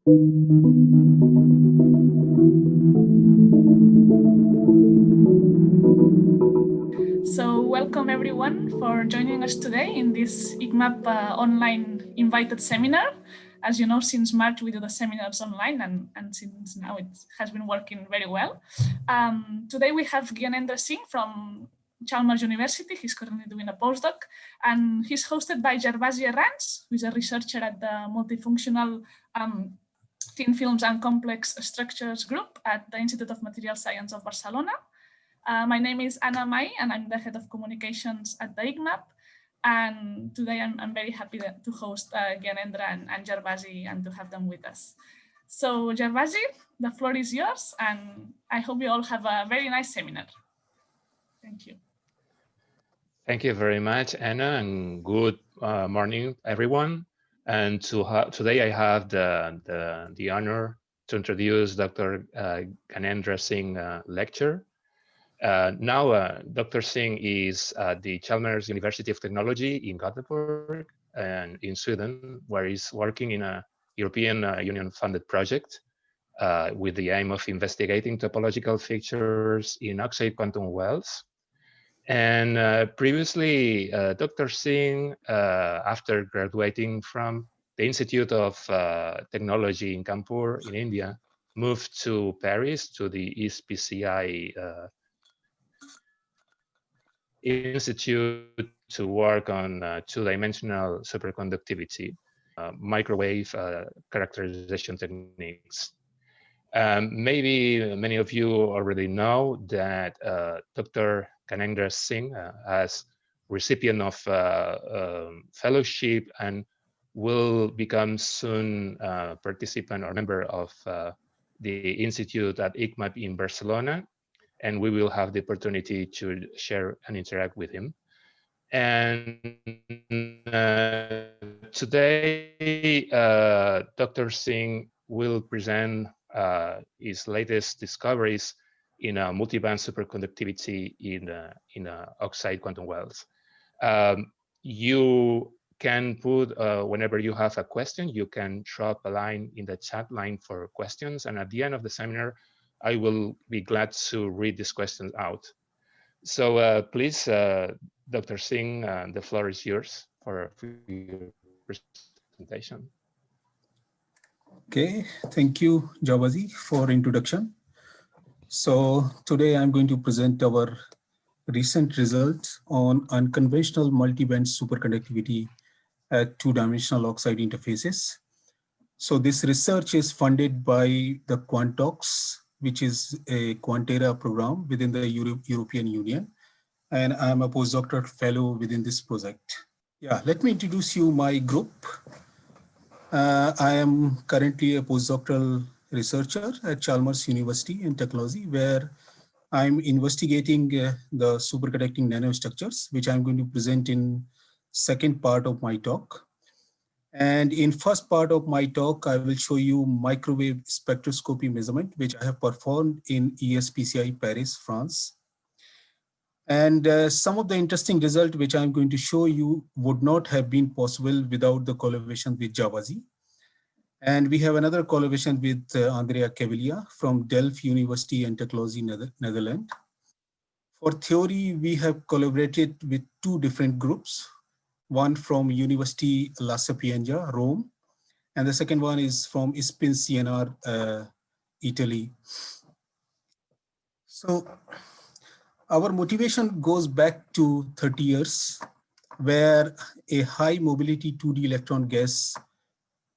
So welcome everyone for joining us today in this ICMAB Online Invited Seminar. As you know, since March we do the seminars online, and since now it has been working very well. Today we have Gyanendra Singh from Chalmers University. He's currently doing a postdoc, and he's hosted by Gervasi Arranz, who is a researcher at the multifunctional thin films and complex structures group at the Institute of Material Science of Barcelona. My name is Anna Mai, and I'm the head of communications at the ICMAB. And today I'm very happy to host Gyanendra and Gervasi and to have them with us. So Gervasi, the floor is yours, and I hope you all have a very nice seminar. Thank you. Thank you very much, Anna, and good morning, everyone. And today I have the honor to introduce Dr. Gyanendra Singh lecture. Now, Dr. Singh is at the Chalmers University of Technology in Gothenburg and in Sweden, where he's working in a European Union-funded project with the aim of investigating topological features in oxide quantum wells. And previously, Dr. Singh, after graduating from the Institute of Technology in Kanpur in India, moved to Paris to the ESPCI Institute to work on two-dimensional superconductivity, microwave characterization techniques. Maybe many of you already know that Dr. Gyanendra Singh as recipient of fellowship and will become soon participant or member of the institute at ICMAB in Barcelona, and we will have the opportunity to share and interact with him. And today, Dr. Singh will present his latest discoveries in multi-band superconductivity in oxide quantum wells. You can put, whenever you have a question, you can drop a line in the chat line for questions. And at the end of the seminar, I will be glad to read these questions out. So please, Dr. Singh, the floor is yours for your presentation. Okay, thank you, Gervasi, for introduction. So today I'm going to present our recent results on unconventional multi-band superconductivity at two-dimensional oxide interfaces. So this research is funded by the QuantTalks, which is a QuantERA program within the European Union. And I'm a postdoctoral fellow within this project. Yeah, let me introduce you my group. I am currently a postdoctoral researcher at Chalmers University in Technology, where I'm investigating the superconducting nanostructures, which I'm going to present in second part of my talk. And in first part of my talk, I will show you microwave spectroscopy measurement, which I have performed in ESPCI Paris, France. And some of the interesting results which I'm going to show you would not have been possible without the collaboration with Gervasi. And we have another collaboration with Andrea Caviglia from Delft University and Technology, Netherlands. For theory, we have collaborated with two different groups, one from University La Sapienza, Rome, and the second one is from ICMAB, Italy. So our motivation goes back to 30 years, where a high mobility 2D electron gas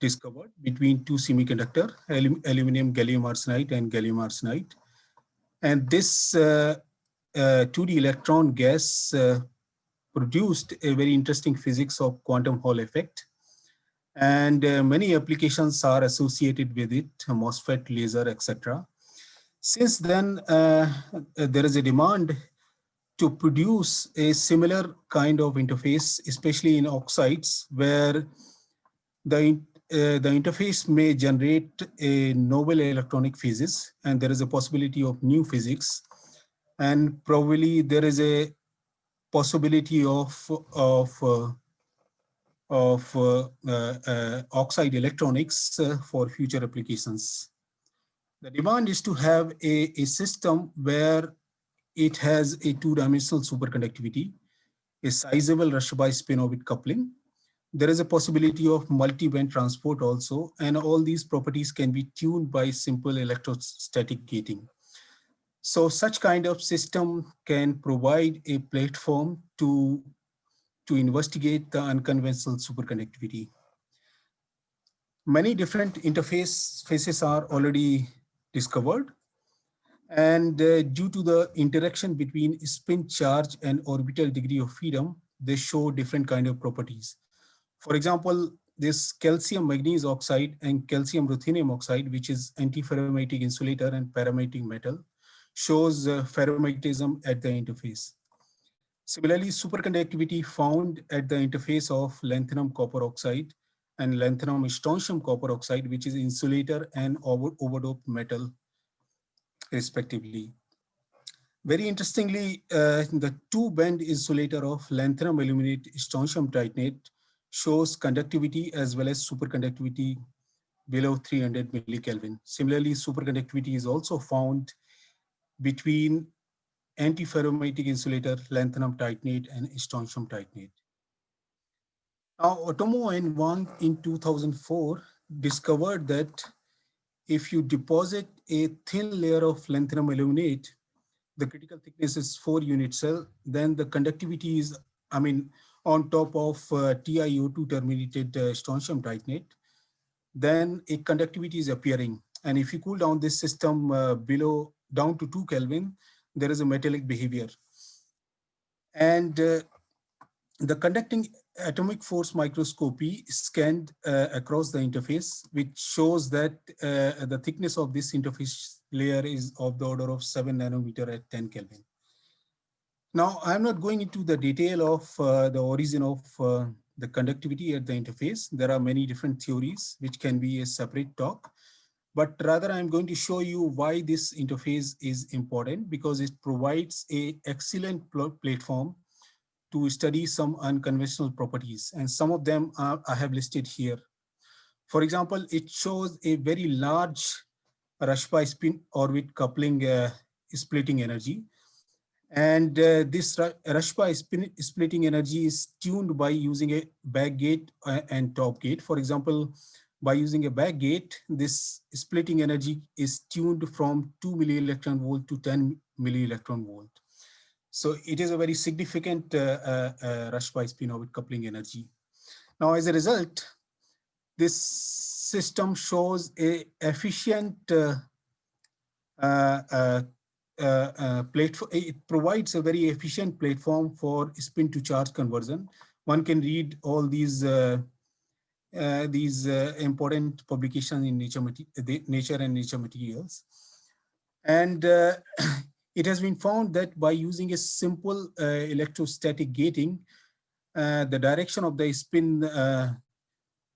discovered between two semiconductor, aluminum gallium arsenide and gallium arsenide. And this 2D electron gas produced a very interesting physics of quantum Hall effect. And many applications are associated with it, MOSFET, laser, etc. Since then, there is a demand to produce a similar kind of interface, especially in oxides, where the interface may generate a novel electronic physics, and there is a possibility of new physics, and probably there is a possibility of of oxide electronics for future applications. The demand is to have a system where it has a two-dimensional superconductivity, a sizable Rashba spin-orbit coupling. There is a possibility of multi-band transport also, and all these properties can be tuned by simple electrostatic gating. So such kind of system can provide a platform to investigate the unconventional superconductivity. Many different interfaces are already discovered, and due to the interaction between spin charge and orbital degree of freedom, they show different kind of properties. For example, this calcium manganese oxide and calcium ruthenium oxide, which is antiferromagnetic insulator and paramagnetic metal, shows ferromagnetism at the interface. Similarly, superconductivity found at the interface of lanthanum copper oxide and lanthanum strontium copper oxide, which is insulator and overdoped metal, respectively. Very interestingly, the two-band insulator of lanthanum aluminate strontium titanate shows conductivity as well as superconductivity below 300 millikelvin. Similarly, superconductivity is also found between antiferromagnetic insulator, lanthanum titanate, and strontium titanate. Now, Otomo and Wang in 2004 discovered that if you deposit a thin layer of lanthanum aluminate, the critical thickness is 4 unit cell, then the conductivity is, on top of TiO2 terminated strontium titanate, then a conductivity is appearing. And if you cool down this system down to 2 Kelvin, there is a metallic behavior. And the conducting atomic force microscopy scanned across the interface, which shows that the thickness of this interface layer is of the order of 7 nanometer at 10 Kelvin. Now, I'm not going into the detail of the origin of the conductivity at the interface. There are many different theories, which can be a separate talk. But rather, I'm going to show you why this interface is important, because it provides an excellent platform to study some unconventional properties. And some of them I have listed here. For example, it shows a very large Rashba spin orbit coupling splitting energy. And this Rashba splitting energy is tuned by using a back gate and top gate. For example, by using a back gate, this splitting energy is tuned from 2 milli-electron volt to 10 milli-electron volt. So it is a very significant Rashba spin-orbit coupling energy. Now, as a result, this system shows a efficient platform. It provides a very efficient platform for spin-to-charge conversion. One can read all these important publications in Nature and Nature Materials. And it has been found that by using a simple electrostatic gating, the direction of the spin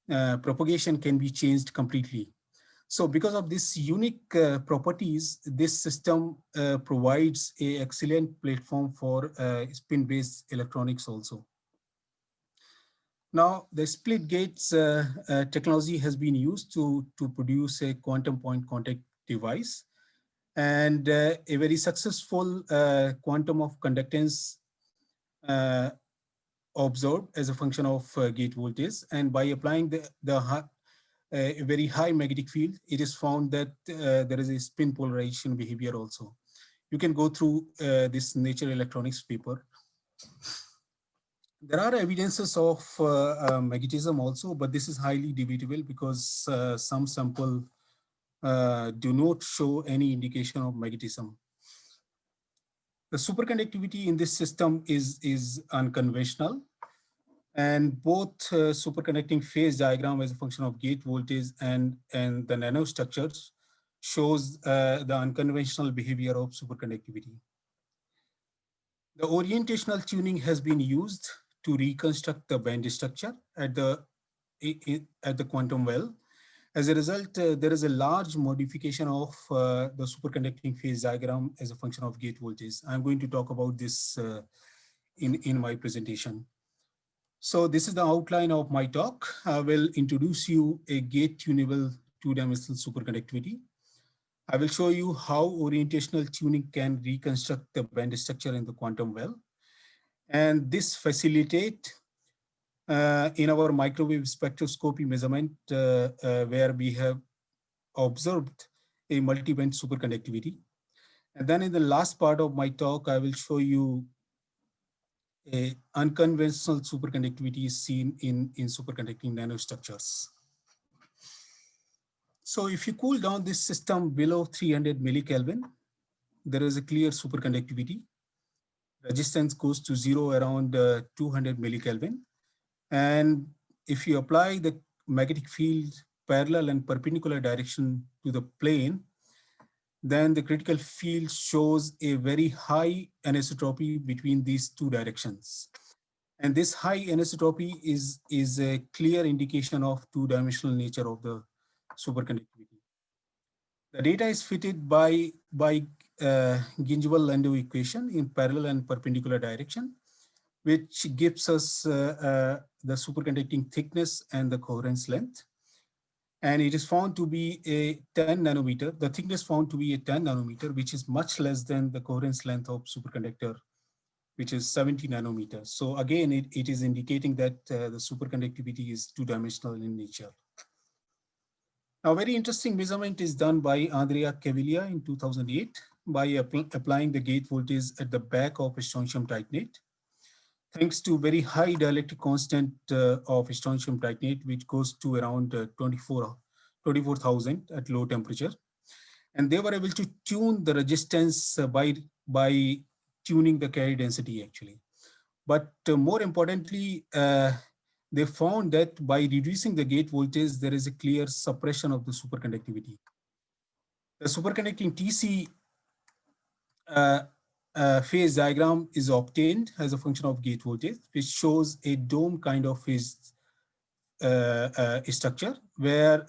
propagation can be changed completely. So because of this unique properties, this system provides an excellent platform for spin-based electronics also. Now, the split gates technology has been used to produce a quantum point contact device, and a very successful quantum of conductance observed as a function of gate voltage. And by applying a very high magnetic field, it is found that there is a spin polarization behavior also. You can go through this Nature Electronics paper. There are evidences of magnetism also, but this is highly debatable because some sample do not show any indication of magnetism. The superconductivity in this system is unconventional, and both superconducting phase diagram as a function of gate voltage and the nanostructures shows the unconventional behavior of superconductivity. The orientational tuning has been used to reconstruct the band structure at the quantum well. As a result, there is a large modification of the superconducting phase diagram as a function of gate voltage. I'm going to talk about this in my presentation. So this is the outline of my talk. I will introduce you a gate tunable two-dimensional superconductivity. I will show you how orientational tuning can reconstruct the band structure in the quantum well. And this facilitate in our microwave spectroscopy measurement where we have observed a multi-band superconductivity. And then in the last part of my talk, I will show you a unconventional superconductivity is seen in superconducting nanostructures. So if you cool down this system below 300 millikelvin, there is a clear superconductivity. Resistance goes to zero around 200 millikelvin. And if you apply the magnetic field parallel and perpendicular direction to the plane, then the critical field shows a very high anisotropy between these two directions. And this high anisotropy is a clear indication of two-dimensional nature of the superconductivity. The data is fitted by Ginzburg-Landau equation in parallel and perpendicular direction, which gives us the superconducting thickness and the coherence length. And it is found to be a 10 nanometer. The thickness found to be a 10 nanometer, which is much less than the coherence length of superconductor, which is 70 nanometers. So again, it is indicating that the superconductivity is two-dimensional in nature. Now, very interesting measurement is done by Andrea Caviglia in 2008 by applying the gate voltage at the back of strontium titanate. Thanks to very high dielectric constant of strontium titanate, which goes to around 24,000 at low temperature. And they were able to tune the resistance by tuning the carrier density actually. But more importantly, they found that by reducing the gate voltage, there is a clear suppression of the superconductivity. The superconducting TC phase diagram is obtained as a function of gate voltage, which shows a dome kind of phase structure where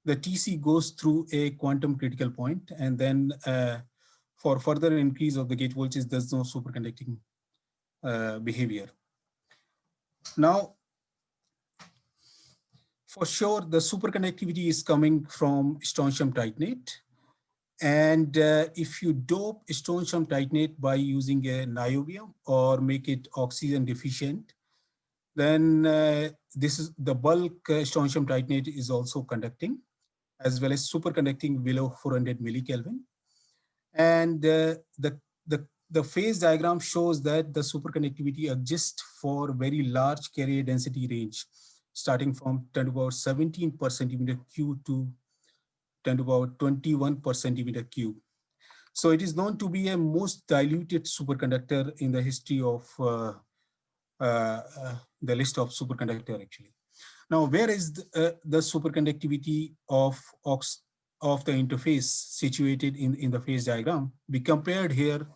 the TC goes through a quantum critical point, and then for further increase of the gate voltage, there's no superconducting behavior. Now, for sure, the superconductivity is coming from strontium titanate. And if you dope strontium titanate by using a niobium or make it oxygen deficient, then this is the bulk strontium titanate is also conducting, as well as superconducting below 400 millikelvin. And the phase diagram shows that the superconductivity exists for very large carrier density range, starting from 10 to the power 17 per centimeter cube to 10 to the power 21 per centimeter cube. So it is known to be a most diluted superconductor in the history of the list of superconductor actually. Now, where is the superconductivity of the interface situated in the phase diagram? We compared here.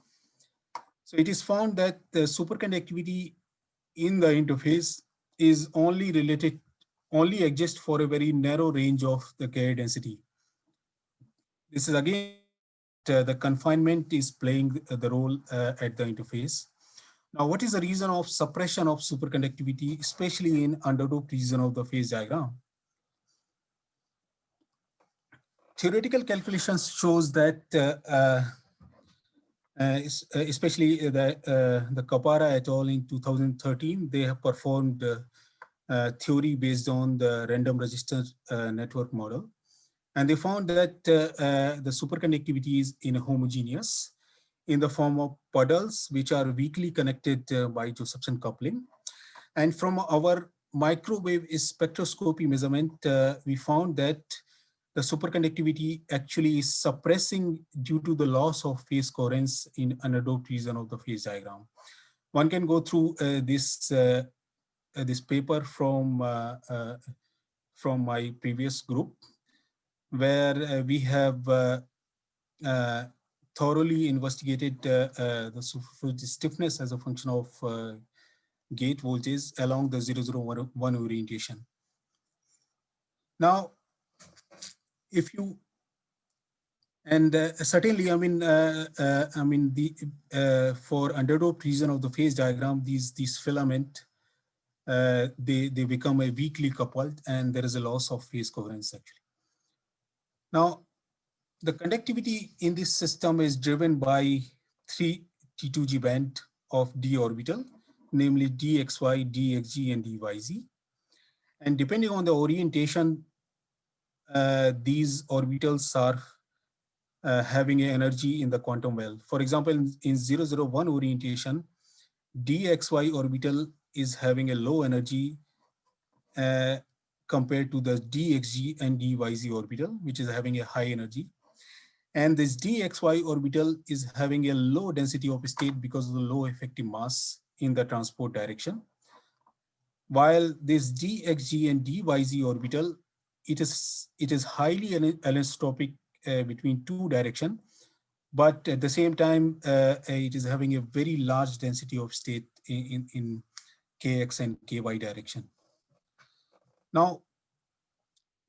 So it is found that the superconductivity in the interface is only exists for a very narrow range of the carrier density. This is again the confinement is playing the role at the interface. Now, what is the reason of suppression of superconductivity, especially in underdoped region of the phase diagram? Theoretical calculations shows that especially the Kapara et al. In 2013, they have performed theory based on the random resistance network model. And they found that the superconductivity is inhomogeneous in the form of puddles, which are weakly connected by Josephson coupling. And from our microwave spectroscopy measurement, we found that the superconductivity actually is suppressing due to the loss of phase coherence in underdoped region of the phase diagram. One can go through this paper from my previous group, where we have thoroughly investigated the superconducting stiffness as a function of gate voltage along the 001 orientation. Now, if you certainly, I mean, for underdoped region of the phase diagram, these filament they become a weakly coupled, and there is a loss of phase coherence actually. Now, the conductivity in this system is driven by 3 T2G band of d orbital, namely dxy, dxg, and dyz. And depending on the orientation, these orbitals are having an energy in the quantum well. For example, in 001 orientation, dxy orbital is having a low energy compared to the dxg and dyz orbital, which is having a high energy. And this dxy orbital is having a low density of state because of the low effective mass in the transport direction. While this dxg and dyz orbital, it is highly anisotropic between two directions, but at the same time, it is having a very large density of state in kx and ky direction. Now,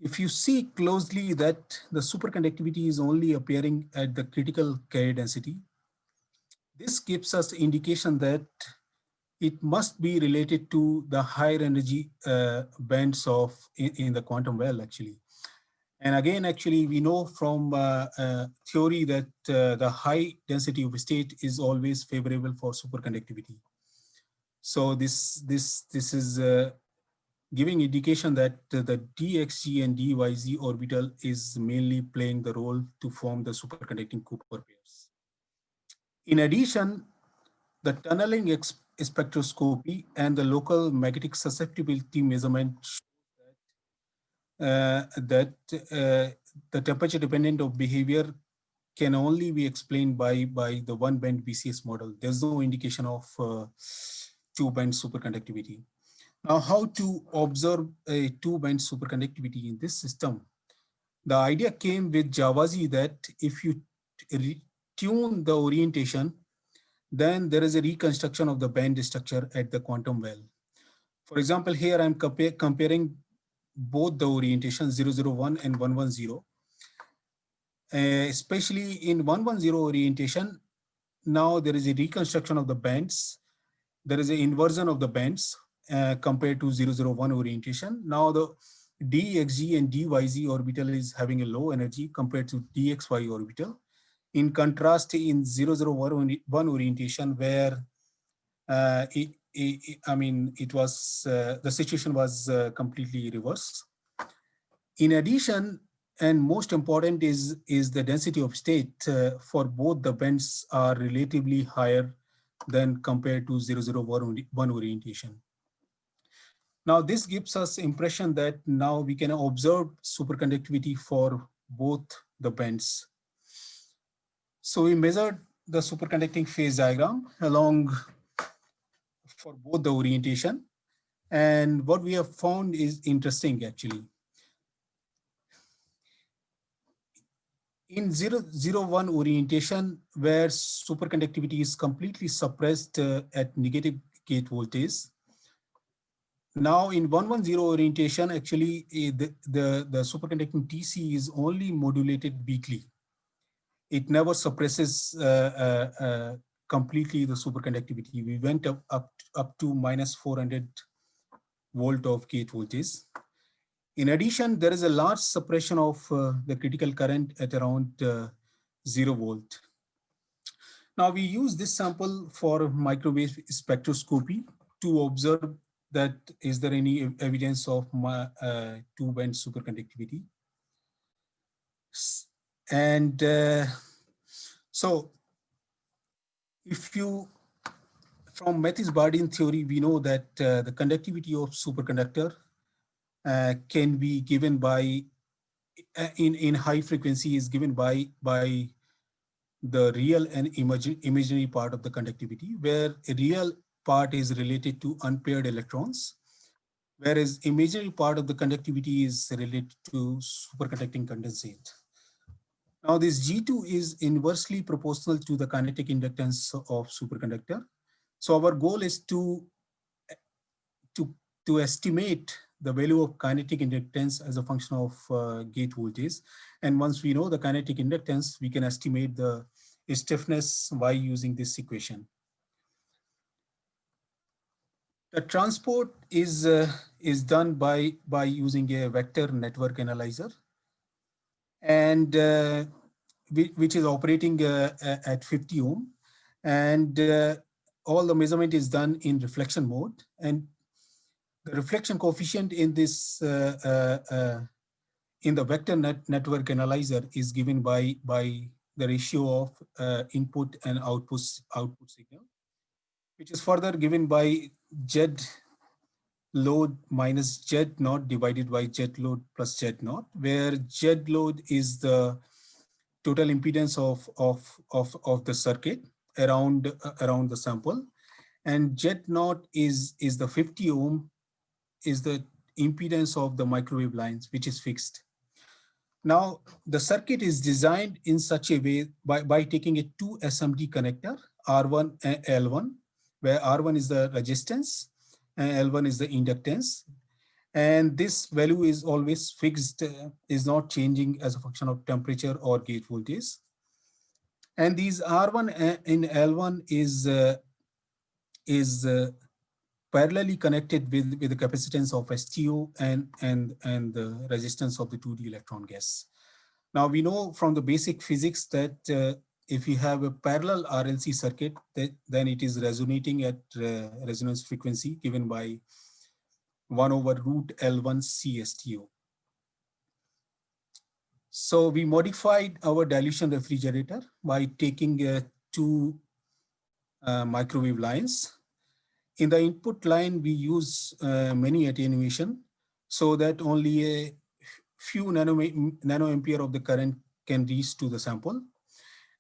if you see closely that the superconductivity is only appearing at the critical carrier density, this gives us indication that it must be related to the higher energy bands of in the quantum well actually. And again, actually, we know from theory that the high density of state is always favorable for superconductivity. So this is giving indication that the dxg and dyz orbital is mainly playing the role to form the superconducting Cooper pairs. In addition, the tunneling spectroscopy and the local magnetic susceptibility measurement that the temperature dependent of behavior can only be explained by the one band BCS model. There's no indication of two band superconductivity. Now, how to observe a two band superconductivity in this system? The idea came with Javazi that if you tune the orientation, then there is a reconstruction of the band structure at the quantum well. For example, here I'm comparing both the orientation 001 and 110. Especially in 110 orientation, now there is a reconstruction of the bands. There is an inversion of the bands compared to 001 orientation. Now the dxg and dyz orbital is having a low energy compared to dxy orbital. In contrast, in 001 orientation, where it was the situation was completely reversed. In addition, and most important is the density of state for both the bands are relatively higher than compared to 001 orientation. Now, this gives us impression that now we can observe superconductivity for both the bands. So we measured the superconducting phase diagram along for both the orientation. And what we have found is interesting actually. In 001 orientation, where superconductivity is completely suppressed at negative gate voltage. Now in 110 orientation, actually the superconducting TC is only modulated weakly. It never suppresses completely the superconductivity. We went up to minus 400 volt of gate voltage. In addition, there is a large suppression of the critical current at around 0 volt. Now we use this sample for microwave spectroscopy to observe that is there any evidence of two band superconductivity. And so if you, from Matthews-Bardeen theory, we know that the conductivity of superconductor can be given by, in high frequency is given by the real and imaginary part of the conductivity, where a real part is related to unpaired electrons, whereas imaginary part of the conductivity is related to superconducting condensate. Now this G2 is inversely proportional to the kinetic inductance of superconductor. So our goal is to estimate the value of kinetic inductance as a function of gate voltage. And once we know the kinetic inductance, we can estimate the stiffness by using this equation. The transport is done by using a vector network analyzer, and which is operating at 50 ohm, and all the measurement is done in reflection mode, and the reflection coefficient in this in the vector network analyzer is given by the ratio of input and output signal, which is further given by Z load minus Z naught divided by Z load plus Z naught, where Z load is the total impedance of the circuit around the sample, and Z naught is the 50 ohm is the impedance of the microwave lines, which is fixed. Now, the circuit is designed in such a way by taking a two SMD connector, R1 and L1, where R1 is the resistance and L1 is the inductance. And this value is always fixed, is not changing as a function of temperature or gate voltage. And these R1 and L1 is parallelly connected with the capacitance of STO and the resistance of the 2D electron gas. Now we know from the basic physics that if you have a parallel RLC circuit, then it is resonating at resonance frequency given by 1 over root L1 CSTO. So we modified our dilution refrigerator by taking two microwave lines. In the input line, we use many attenuation so that only a few nanoampere of the current can reach to the sample.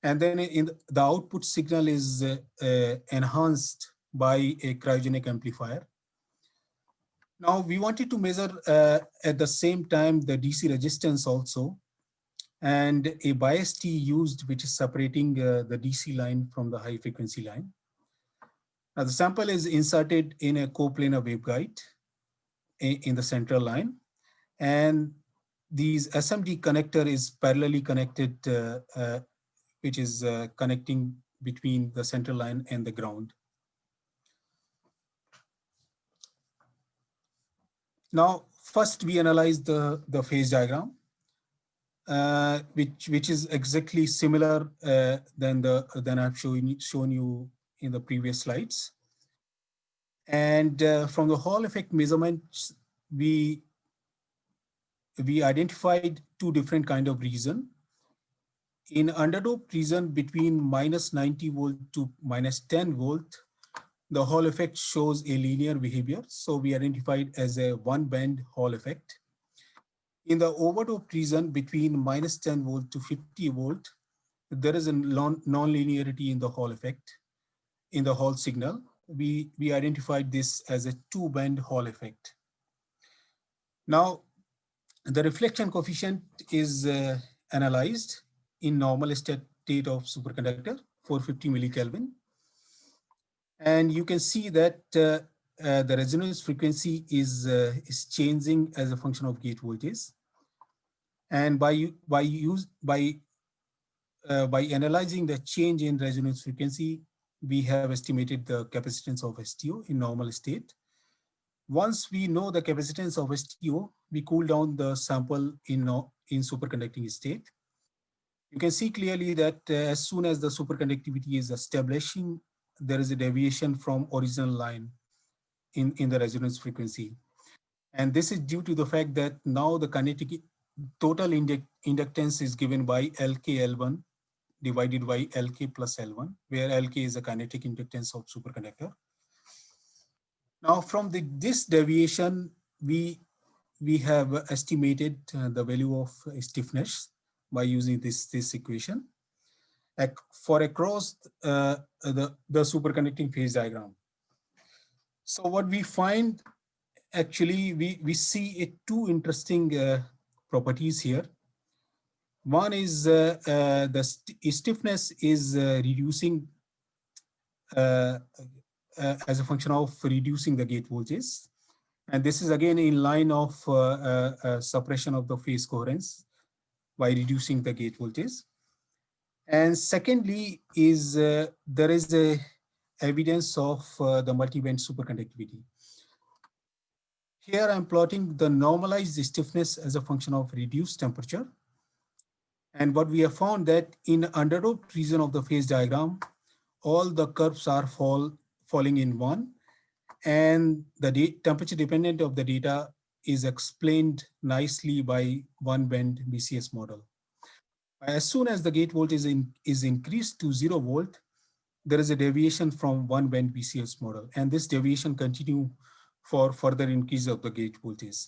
And then the output signal is enhanced by a cryogenic amplifier. Now we wanted to measure at the same time the DC resistance also, and a bias T used, which is separating the DC line from the high frequency line. Now the sample is inserted in a coplanar waveguide in the central line, and these SMD connector is parallelly connected, which is connecting between the central line and the ground. Now, first we analyze the phase diagram, which is exactly similar than I've shown you in the previous slides. And from the Hall effect measurements, we identified two different kind of region. In underdoped region between minus 90 volt to minus 10 volt, the Hall effect shows a linear behavior. So we identified as a one band Hall effect. In the overdoped region between minus 10 volt to 50 volt, there is a non-linearity in the Hall effect, in the Hall signal. We identified this as a two band Hall effect. Now, the reflection coefficient is analyzed in normal state of superconductor, 450 millikelvin. And you can see that the resonance frequency is changing as a function of gate voltage. And by analyzing the change in resonance frequency, we have estimated the capacitance of STO in normal state. Once we know the capacitance of STO, we cool down the sample in superconducting state. You can see clearly that as soon as the superconductivity is establishing, there is a deviation from original line in the resonance frequency. And this is due to the fact that now the kinetic total inductance is given by LK-L1 divided by LK plus L1, where LK is the kinetic inductance of superconductor. Now from this deviation, we have estimated the value of stiffness by using this equation for across the superconducting phase diagram. So what we find, actually, we see two interesting properties here. One is the stiffness is reducing as a function of reducing the gate voltage. And this is again in line of suppression of the phase coherence by reducing the gate voltage. And secondly is there is a evidence of the multi-band superconductivity. Here I'm plotting the normalized stiffness as a function of reduced temperature. And what we have found that in underdoped region of the phase diagram, all the curves are falling in one, and the temperature dependent of the data is explained nicely by one band BCS model. As soon as the gate voltage is increased to 0 volt, there is a deviation from one band BCS model, and this deviation continue for further increase of the gate voltage.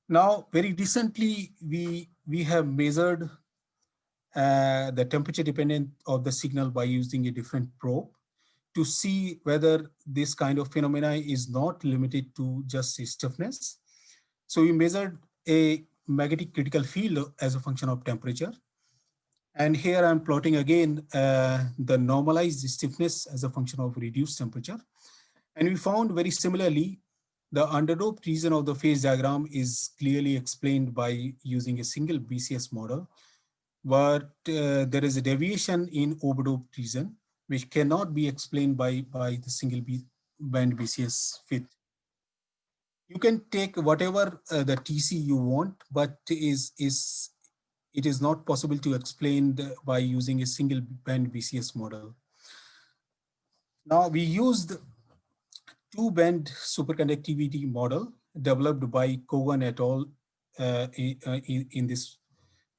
Now, very recently, we have measured the temperature dependent of the signal by using a different probe to see whether this kind of phenomena is not limited to just stiffness. So we measured a magnetic critical field as a function of temperature. And here I'm plotting again the normalized stiffness as a function of reduced temperature. And we found very similarly, the underdoped region of the phase diagram is clearly explained by using a single BCS model, but there is a deviation in overdoped region, which cannot be explained by the single band BCS fit. You can take whatever the TC you want, but it is not possible to explain by using a single band BCS model. Now we used two-band superconductivity model developed by Kogan et al. In this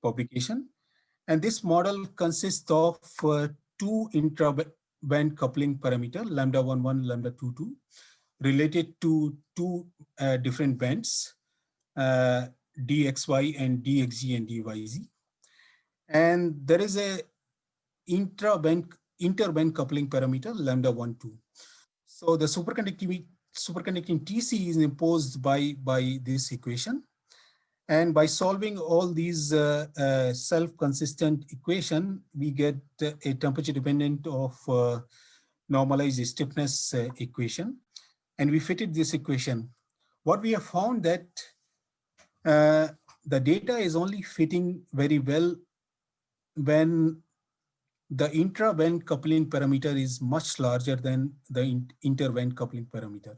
publication. And this model consists of two intra-band coupling parameter, lambda11, lambda22, related to two different bands, dxy and dxg and dyz. And there is a interband coupling parameter, lambda12. So the superconducting TC is imposed by this equation. And by solving all these self-consistent equation, we get a temperature dependent of normalized stiffness equation. And we fitted this equation. What we have found that the data is only fitting very well when the intra-band coupling parameter is much larger than the inter-band coupling parameter.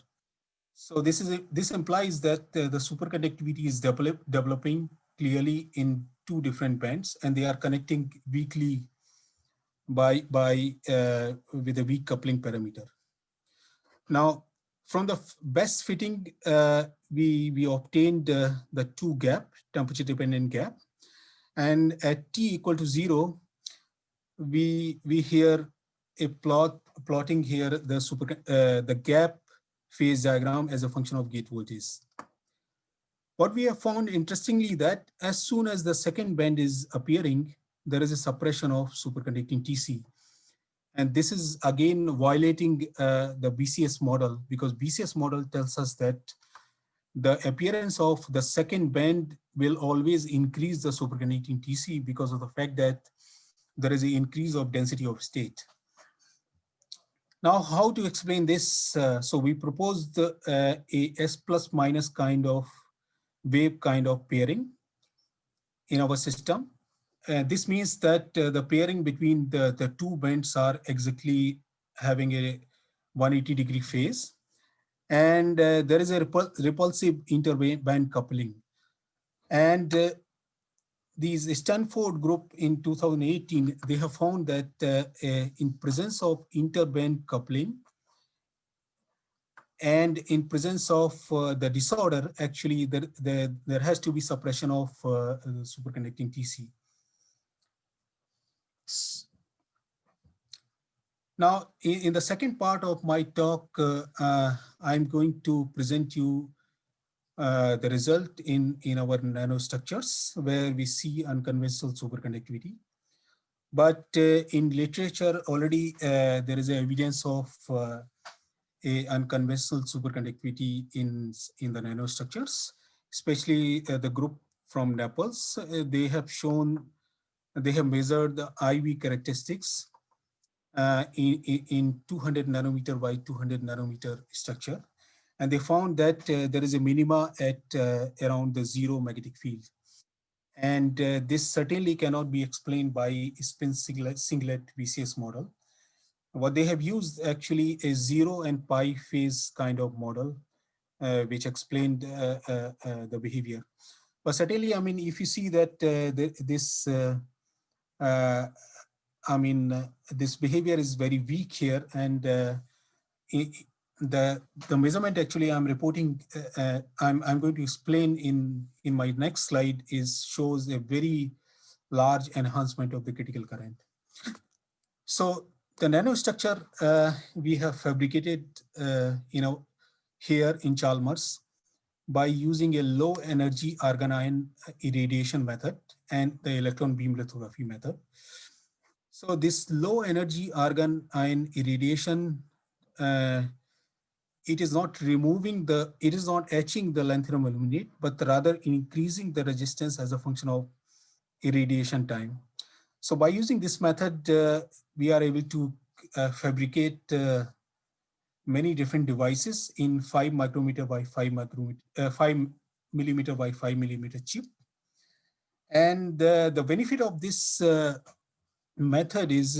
So this implies that the superconductivity is developing clearly in two different bands, and they are connecting weakly with a weak coupling parameter. Now, from the best fitting, we obtained the two gap, temperature dependent gap, and at t equal to 0, we here a plotting here the gap phase diagram as a function of gate voltage. What we have found interestingly that as soon as the second band is appearing, there is a suppression of superconducting TC. And this is again violating the BCS model, because BCS model tells us that the appearance of the second band will always increase the superconducting TC because of the fact that there is an increase of density of state. Now, how to explain this? So we proposed a S plus minus kind of wave kind of pairing in our system. This means that the pairing between the two bands are exactly having a 180-degree phase. And there is a repulsive interband coupling. And these Stanford group in 2018, they have found that in presence of interband coupling and in presence of the disorder, actually there has to be suppression of superconducting TC. Now, in the second part of my talk, I'm going to present you the result in our nanostructures, where we see unconventional superconductivity. But in literature already, there is evidence of a unconventional superconductivity in the nanostructures, especially the group from Naples. They have measured the IV characteristics in 200 nanometer by 200 nanometer structure. And they found that there is a minima at around the 0 magnetic field. And this certainly cannot be explained by spin singlet BCS model. What they have used actually is 0 and pi phase kind of model which explained the behavior. But certainly, I mean, if you see that this this behavior is very weak here, and the measurement actually I'm reporting, I'm going to explain in my next slide, shows a very large enhancement of the critical current. So the nanostructure we have fabricated, here in Chalmers by using a low energy argon ion irradiation method and the electron beam lithography method. So this low energy argon ion irradiation, it is not etching the lanthanum aluminate, but rather increasing the resistance as a function of irradiation time. So by using this method, we are able to fabricate many different devices in 5 micrometer by 5 micrometer, 5 millimeter by 5 millimeter chip. And the benefit of this method is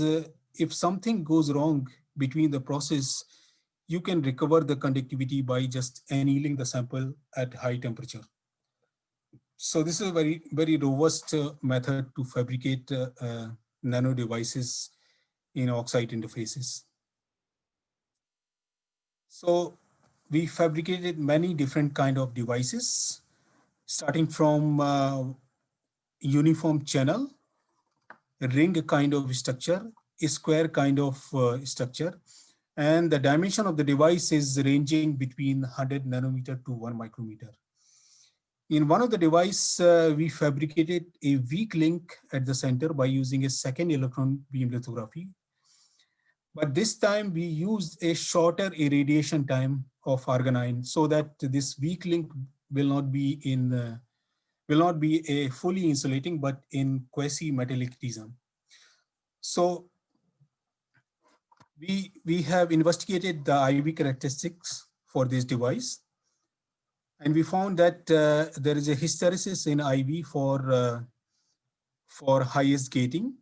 if something goes wrong between the process, you can recover the conductivity by just annealing the sample at high temperature. So this is a very, very robust method to fabricate nano devices in oxide interfaces. So we fabricated many different kind of devices, starting from uniform channel, ring kind of structure, a square kind of structure, and the dimension of the device is ranging between 100 nanometer to 1 micrometer. In one of the device, we fabricated a weak link at the center by using a second electron beam lithography. But this time we used a shorter irradiation time of argon ion so that this weak link will not be a fully insulating, but in quasi-metallic region. So we have investigated the IV characteristics for this device, and we found that there is a hysteresis in IV for highest gating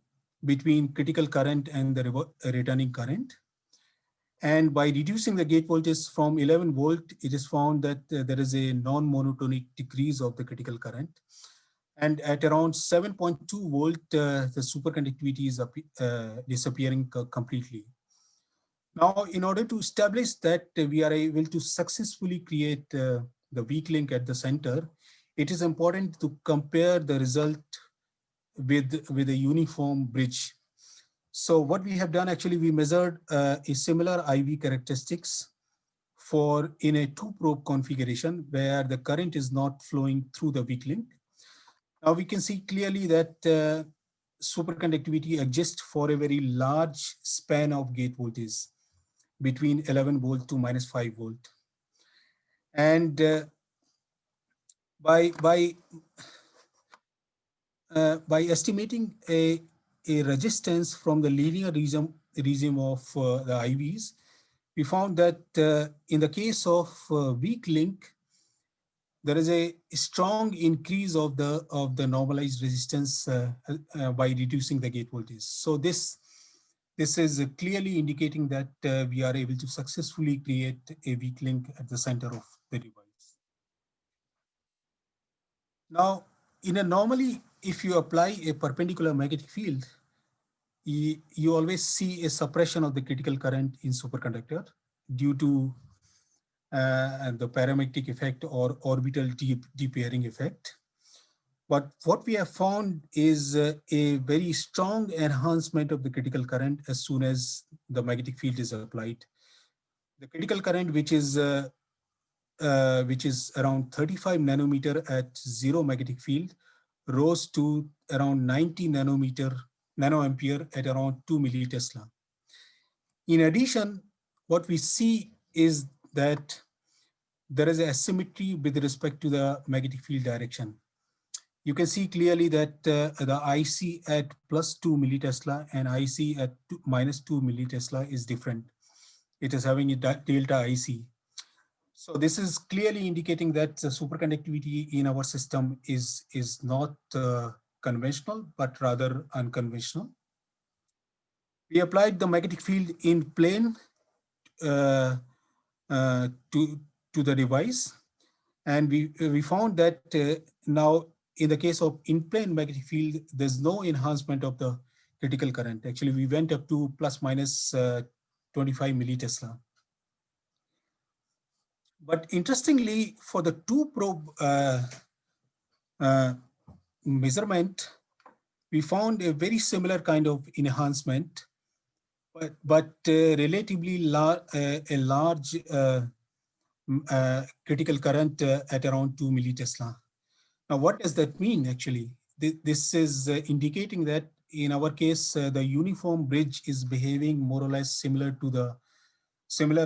between critical current and the returning current. And by reducing the gate voltage from 11 volt, it is found that there is a non-monotonic decrease of the critical current. And at around 7.2 volt, the superconductivity is disappearing completely. Now, in order to establish that we are able to successfully create the weak link at the center, it is important to compare the result with a uniform bridge. So what we have done, actually, we measured a similar IV characteristics in a 2-probe configuration where the current is not flowing through the weak link. Now we can see clearly that superconductivity exists for a very large span of gate voltage between 11 volt to -5 volt. And by estimating a resistance from the linear regime of the IVs, we found that in the case of weak link, there is a strong increase of the normalized resistance by reducing the gate voltage. So this is clearly indicating that we are able to successfully create a weak link at the center of the device. Now, normally, if you apply a perpendicular magnetic field, you always see a suppression of the critical current in superconductor due to the paramagnetic effect or orbital depairing effect. But what we have found is a very strong enhancement of the critical current as soon as the magnetic field is applied. The critical current, which is around 35 nanometer at 0 magnetic field, rose to around 90 nanoampere at around 2 millitesla. In addition, what we see is that there is a asymmetry with respect to the magnetic field direction. You can see clearly that the IC at +2 millitesla and IC at -2 millitesla is different. It is having a delta IC. So this is clearly indicating that the superconductivity in our system is not conventional, but rather unconventional. We applied the magnetic field in plane to to the device. And we found that now in the case of in-plane magnetic field, there's no enhancement of the critical current. Actually, we went up to plus minus 25 millitesla. But interestingly, for the two probe measurement, we found a very similar kind of enhancement, but relatively a large critical current at around 2 millitesla. Now, what does that mean actually? This is indicating that in our case, the uniform bridge is behaving more or less similar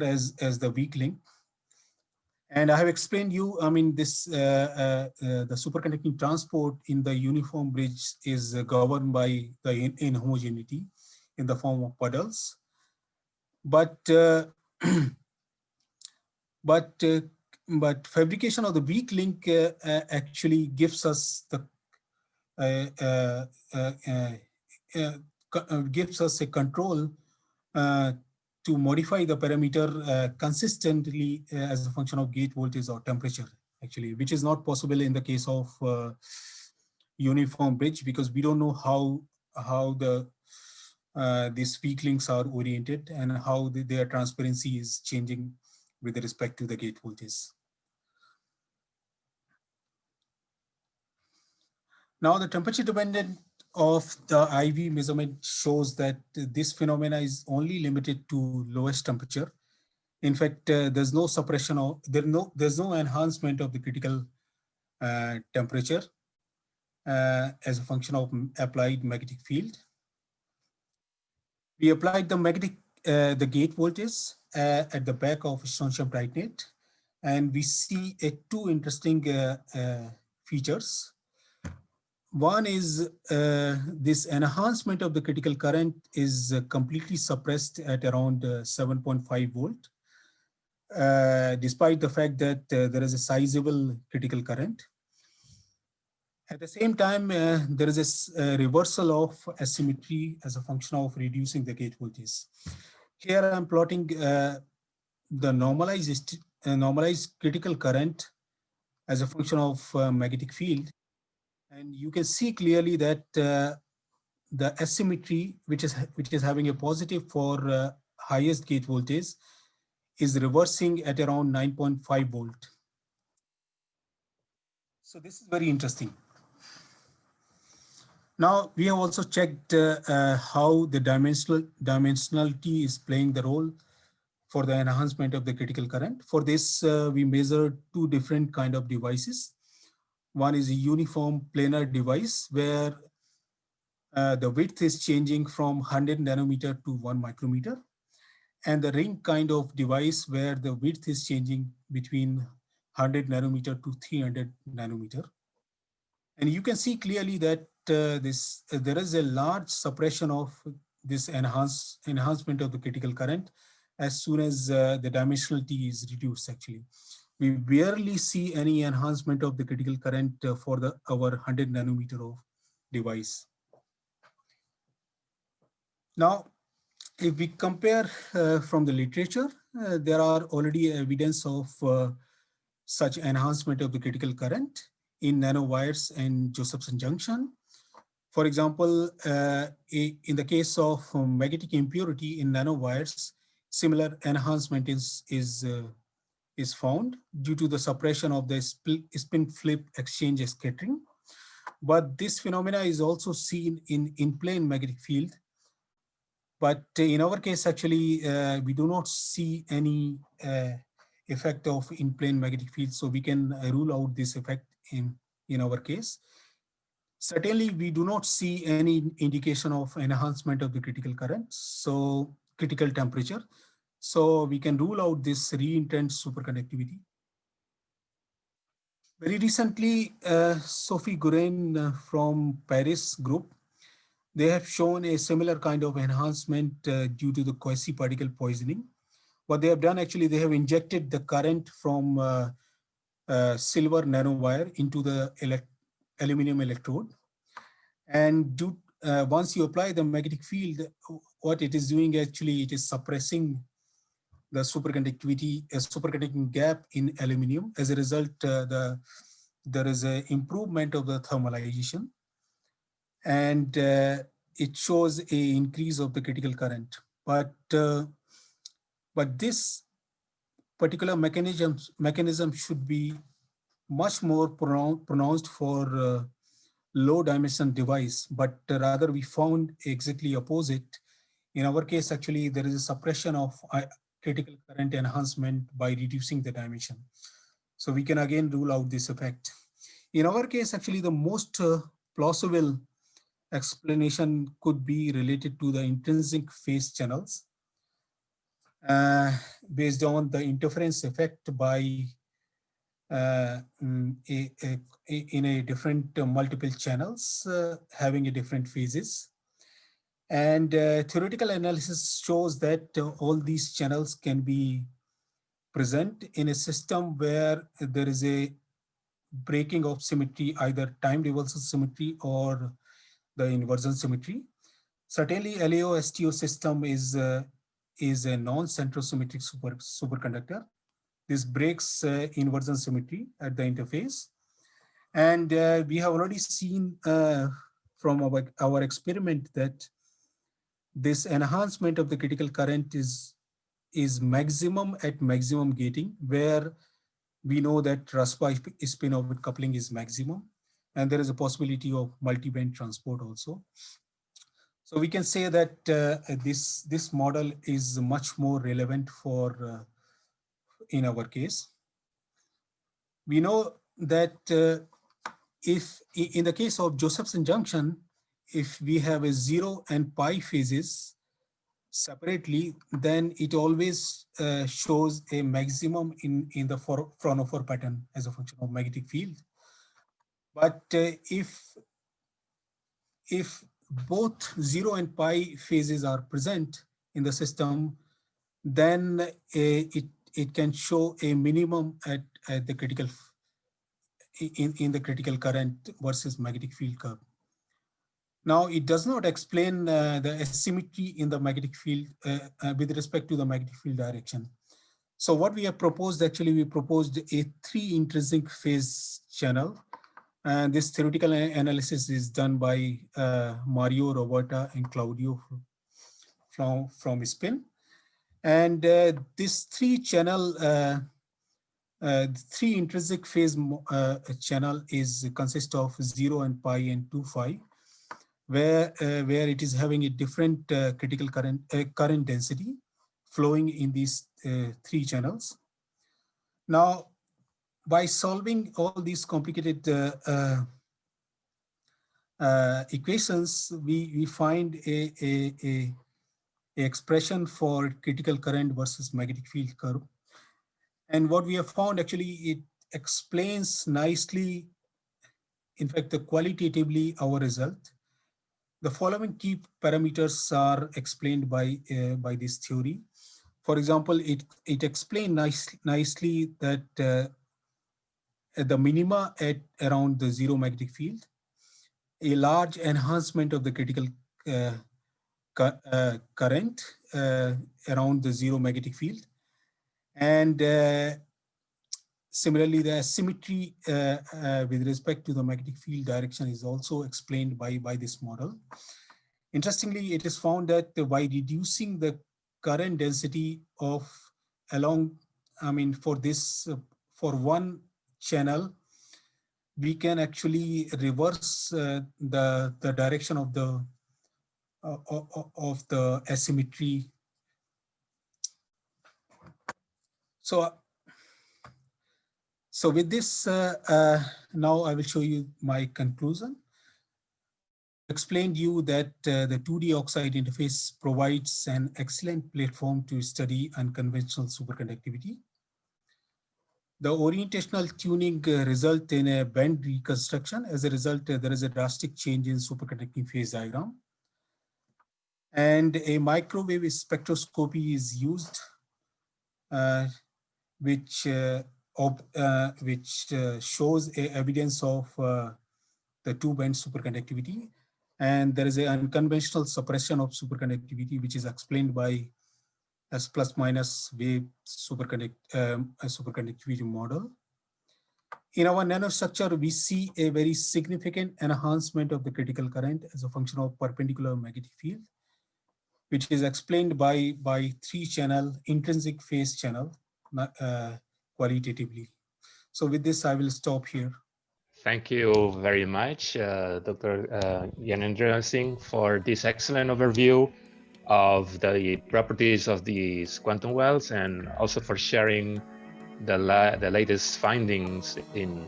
as the weak link. And I have explained you, I mean, this the superconducting transport in the uniform bridge is governed by the inhomogeneity in the form of puddles. But fabrication of the weak link actually gives us the gives us a control to modify the parameter consistently as a function of gate voltage or temperature, actually, which is not possible in the case of uniform bridge, because we don't know how the these weak links are oriented and how their transparency is changing with respect to the gate voltage. Now, the temperature dependent of the IV measurement shows that this phenomena is only limited to lowest temperature. In fact, there's no suppression of, there's no enhancement of the critical temperature as a function of applied magnetic field. We applied the gate voltage at the back of strontium titanate, and we see two interesting features. One is this enhancement of the critical current is completely suppressed at around 7.5 volt, despite the fact that there is a sizable critical current. At the same time, there is a reversal of asymmetry as a function of reducing the gate voltage. Here I'm plotting the normalized critical current as a function of magnetic field. And you can see clearly that the asymmetry, which is having a positive for highest gate voltage, is reversing at around 9.5 volt. So this is very interesting. Now, we have also checked how the dimensionality is playing the role for the enhancement of the critical current. For this, we measured two different kind of devices. One is a uniform planar device where the width is changing from 100 nanometer to 1 micrometer, and the ring kind of device where the width is changing between 100 nanometer to 300 nanometer. And you can see clearly that there is a large suppression of this enhancement of the critical current as soon as the dimensionality is reduced. Actually, we barely see any enhancement of the critical current for our 100 nanometer of device. Now, if we compare from the literature, there are already evidence of such enhancement of the critical current in nanowires and Josephson junction. For example, in the case of magnetic impurity in nanowires, similar enhancement is found due to the suppression of the spin flip exchange scattering. But this phenomena is also seen in in-plane magnetic field. But in our case, actually, we do not see any effect of in-plane magnetic field, so we can rule out this effect in our case. Certainly, we do not see any indication of enhancement of the critical current, so critical temperature. So we can rule out this re-intense superconductivity. Very recently, Sophie Gouraine from Paris group, they have shown a similar kind of enhancement due to the quasi-particle poisoning. What they have done, actually, they have injected the current from silver nanowire into the aluminum electrode. And once you apply the magnetic field, what it is doing, actually, it is suppressing the superconducting gap in aluminum. As a result, there is an improvement of the thermalization, and it shows a increase of the critical current. But this particular mechanism should be much more pronounced for low dimension device, but rather we found exactly opposite. In our case, actually, there is a suppression of critical current enhancement by reducing the dimension. So we can again rule out this effect. In our case, actually, the most plausible explanation could be related to the intrinsic phase channels based on the interference effect by in a different multiple channels having a different phases. And theoretical analysis shows that all these channels can be present in a system where there is a breaking of symmetry, either time reversal symmetry or the inversion symmetry. Certainly, LaO-STO system is a non-centrosymmetric superconductor. This breaks inversion symmetry at the interface. And we have already seen from our experiment that this enhancement of the critical current is maximum at maximum gating, where we know that Rashba spin-orbit coupling is maximum, and there is a possibility of multi-band transport also. So we can say that this model is much more relevant for in our case. We know that if in the case of Josephson junction, if we have a 0 and pi phases separately, then it always shows a maximum in the Fraunhofer pattern as a function of magnetic field. But if both 0 and pi phases are present in the system, then it can show a minimum at the critical in the critical current versus magnetic field curve. Now, it does not explain the asymmetry in the magnetic field with respect to the magnetic field direction. So what we have proposed, actually, we proposed a 3 intrinsic phase channel. And this theoretical analysis is done by Mario, Roberta, and Claudio from SPIN. And this 3 intrinsic phase channel consists of 0 and pi and 2 phi, where it is having a different critical current density flowing in these 3 channels. Now, by solving all these complicated equations, we find a expression for critical current versus magnetic field curve. And what we have found, actually, it explains nicely, in fact, qualitatively our result. The following key parameters are explained by this theory. For example, it explained nicely that the minima at around the 0 magnetic field, a large enhancement of the critical current around the 0 magnetic field, and similarly, the asymmetry with respect to the magnetic field direction is also explained by this model. Interestingly, it is found that by reducing the current density for one channel, we can actually reverse the direction of the asymmetry. So with this, now I will show you my conclusion. Explained you that the 2D oxide interface provides an excellent platform to study unconventional superconductivity. The orientational tuning result in a band reconstruction. As a result, there is a drastic change in superconducting phase diagram. And a microwave spectroscopy is used, which shows evidence of the 2-band superconductivity. And there is an unconventional suppression of superconductivity, which is explained by as plus minus wave superconductivity model. In our nanostructure, we see a very significant enhancement of the critical current as a function of perpendicular magnetic field, which is explained by 3-channel intrinsic phase channel qualitatively. So with this, I will stop here. Thank you very much, Dr. Gyanendra Singh, for this excellent overview of the properties of these quantum wells, and also for sharing the latest findings in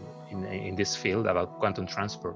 this field about quantum transport.